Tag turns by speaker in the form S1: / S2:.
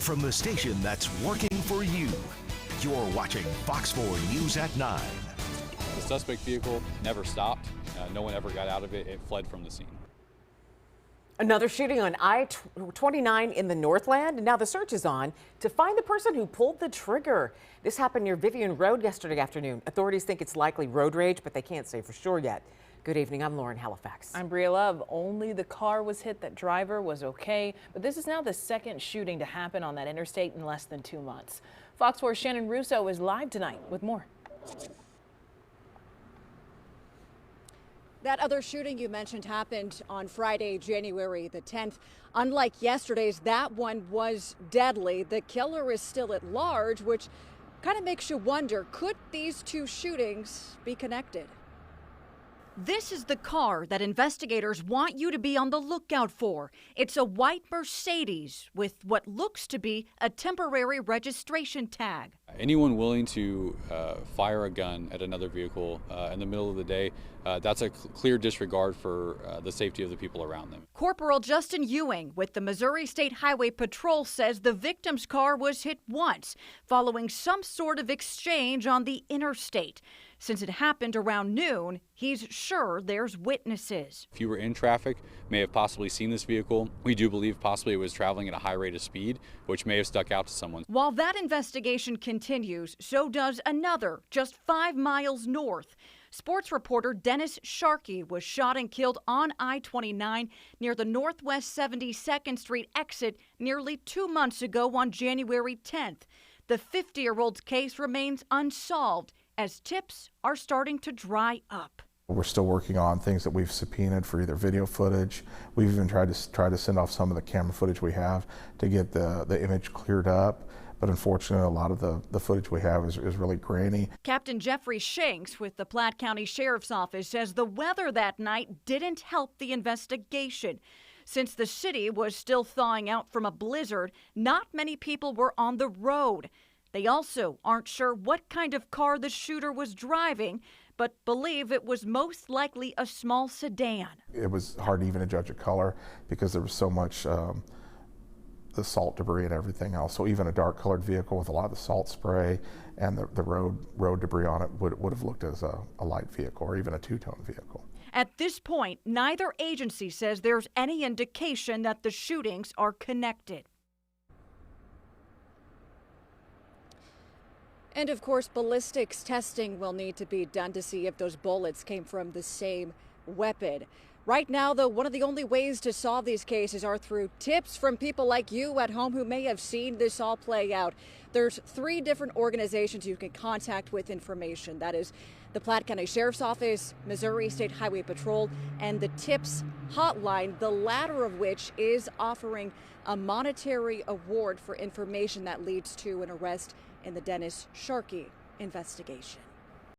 S1: from the station that's working for you. You're watching Fox 4 News at 9.
S2: The suspect vehicle never stopped. No one ever got out of it. It fled from the scene.
S3: Another shooting on I-29 in the Northland. Now the search is on to find the person who pulled the trigger. This happened near Vivian Road yesterday afternoon. Authorities think it's likely road rage, but they can't say for sure yet. Good evening, I'm Lauren Halifax.
S4: I'm Bria Love. Only the car was hit. That driver was okay. But this is now the second shooting to happen on that interstate in less than 2 months. Fox 4's Shannon Russo is live tonight with more.
S5: That other shooting you mentioned happened on Friday, January the 10th. Unlike yesterday's, that one was deadly. The killer is still at large, which kind of makes you wonder, could these two shootings be connected?
S6: This is the car that investigators want you to be on the lookout for. It's a white Mercedes with what looks to be a temporary registration tag.
S2: Anyone willing to fire a gun at another vehicle in the middle of the day, that's a clear disregard for the safety of the people around them.
S6: Corporal Justin Ewing with the Missouri State Highway Patrol says the victim's car was hit once following some sort of exchange on the interstate. Since it happened around noon, he's sure there's witnesses.
S2: If you were in traffic, may have possibly seen this vehicle. We do believe possibly it was traveling at a high rate of speed, which may have stuck out to someone.
S6: While that investigation continues, so does another just 5 miles north. Sports reporter Dennis Sharkey was shot and killed on I-29 near the Northwest 72nd Street exit nearly 2 months ago on January 10th. The 50-year-old's case remains unsolved as tips are starting to dry up.
S7: We're still working on things that we've subpoenaed for either video footage. We've even tried to send off some of the camera footage we have to get the image cleared up. But unfortunately, a lot of the footage we have is really grainy.
S6: Captain Jeffrey Shanks with the Platte County Sheriff's Office says the weather that night didn't help the investigation. Since the city was still thawing out from a blizzard, not many people were on the road. They also aren't sure what kind of car the shooter was driving, but believe it was most likely a small sedan.
S7: It was hard even to judge a color because there was so much the salt debris and everything else. So even a dark colored vehicle with a lot of the salt spray and the road debris on it would have looked as a light vehicle or even a two-tone vehicle.
S6: At this point, neither agency says there's any indication that the shootings are connected.
S5: And of course, ballistics testing will need to be done to see if those bullets came from the same weapon. Right now, though, one of the only ways to solve these cases are through tips from people like you at home who may have seen this all play out. There's 3 different organizations you can contact with information. That is the Platte County Sheriff's Office, Missouri State Highway Patrol, and the TIPS hotline, the latter of which is offering a monetary award for information that leads to an arrest in the Dennis Sharkey investigation.